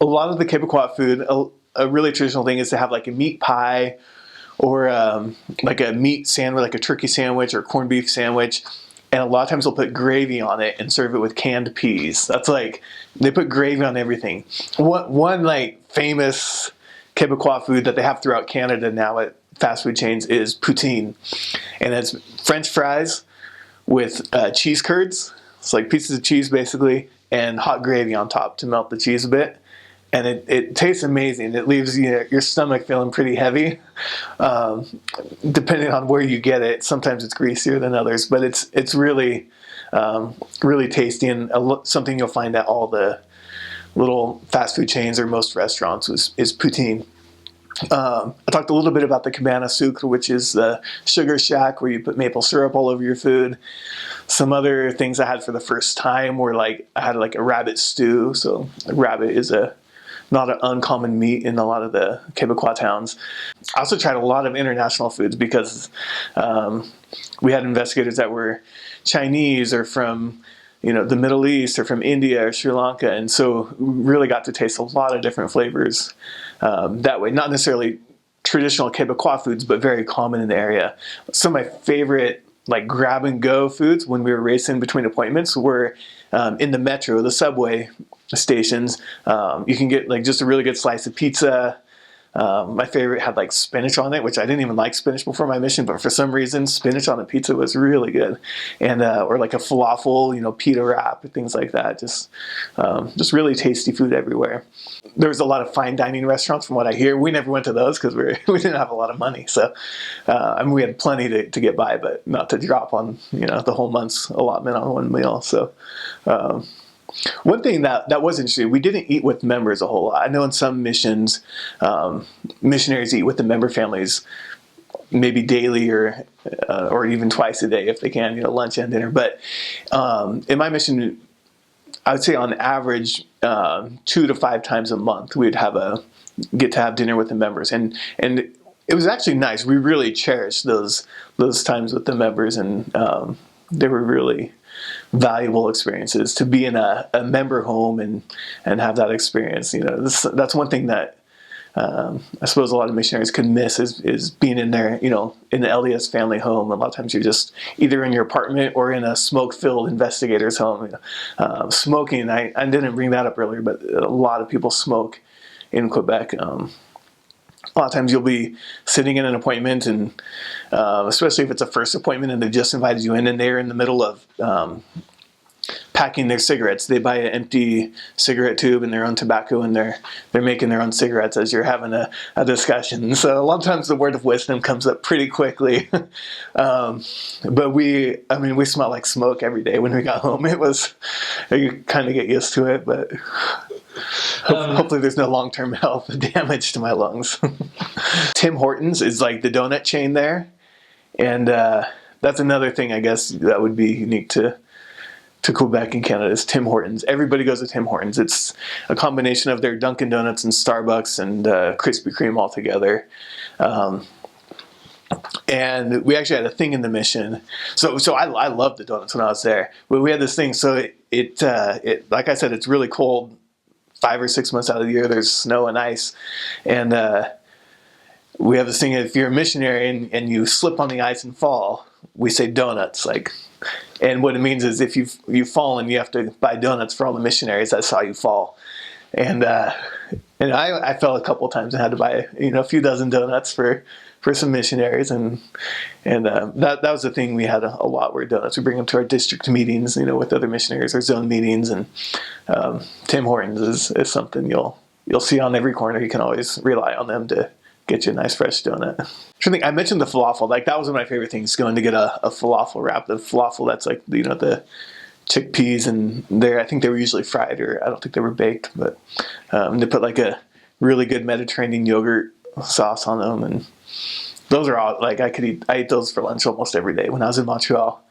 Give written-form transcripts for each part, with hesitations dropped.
a lot of the Quebecois food, a really traditional thing is to have like a meat pie or like a meat sandwich, like a turkey sandwich or corned beef sandwich. And a lot of times they'll put gravy on it and serve it with canned peas. That's like, they put gravy on everything. One like famous Quebecois food that they have throughout Canada now at fast food chains is Poutine. And it's French fries with cheese curds. It's like pieces of cheese basically, and hot gravy on top to melt the cheese a bit. And it tastes amazing. It leaves your stomach feeling pretty heavy, depending on where you get it. Sometimes it's greasier than others, but it's really, really tasty, and something you'll find at all the little fast food chains or most restaurants is poutine. I talked a little bit about the cabana sucre, which is the sugar shack where you put maple syrup all over your food. Some other things I had for the first time were like, I had like a rabbit stew. So a rabbit is not an uncommon meat in a lot of the Quebecois towns. I also tried a lot of international foods because we had investigators that were Chinese or from the Middle East or from India or Sri Lanka, and so we really got to taste a lot of different flavors that way. Not necessarily traditional Quebecois foods, but very common in the area. Some of my favorite like grab and go foods when we were racing between appointments were in the metro, the subway stations. You can get like just a really good slice of pizza. My favorite had like spinach on it, which I didn't even like spinach before my mission, but for some reason spinach on a pizza was really good. And or like a falafel, pita wrap, things like that. Just really tasty food everywhere. There was a lot of fine dining restaurants from what I hear. We never went to those because we didn't have a lot of money. So we had plenty to get by, but not to drop on the whole month's allotment on one meal. So one thing that was interesting, we didn't eat with members a whole lot. I know in some missions, missionaries eat with the member families maybe daily or even twice a day if they can, lunch and dinner. But in my mission, I would say on average 2 to 5 times a month we'd get to have dinner with the members, and it was actually nice. We really cherished those times with the members, and they were really valuable experiences to be in a member home and have that experience. That's one thing that I suppose a lot of missionaries could miss is being in there, in the LDS family home. A lot of times you're just either in your apartment or in a smoke-filled investigator's home. Smoking, I didn't bring that up earlier, but a lot of people smoke in Quebec. A lot of times you'll be sitting in an appointment, and especially if it's a first appointment and they just invited you in and they're in the middle of packing their cigarettes. They buy an empty cigarette tube and their own tobacco, and they're making their own cigarettes as you're having a discussion. So a lot of times the word of wisdom comes up pretty quickly. But we smelled like smoke every day when we got home. You kind of get used to it, but hopefully there's no long-term health damage to my lungs. Tim Hortons is like the donut chain there. And that's another thing, I guess, that would be unique to Quebec and Canada is Tim Hortons. Everybody goes to Tim Hortons. It's a combination of their Dunkin' Donuts and Starbucks and Krispy Kreme all together. And we actually had a thing in the mission. So I loved the donuts when I was there. But we had this thing. So it like I said, it's really cold 5 or 6 months out of the year. There's snow and ice. And we have this thing, if you're a missionary and you slip on the ice and fall, we say donuts. And what it means is if you've fallen, you have to buy donuts for all the missionaries that saw you fall. And I fell a couple times and had to buy a few dozen donuts for some missionaries, and that was the thing we had a lot, were donuts. We bring them to our district meetings, with other missionaries, or zone meetings, and Tim Hortons is something you'll see on every corner. You can always rely on them to get you a nice fresh donut. I mentioned the falafel. That was one of my favorite things, going to get a falafel wrap. The falafel, that's like the chickpeas, and I think they were usually fried, or I don't think they were baked, but they put like a really good Mediterranean yogurt sauce on them, and those are all I ate those for lunch almost every day when I was in Montreal.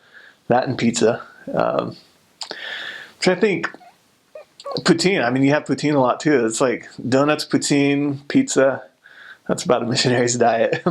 That and pizza. Which I think poutine. You have poutine a lot too. It's like donuts, poutine, pizza. That's about a missionary's diet.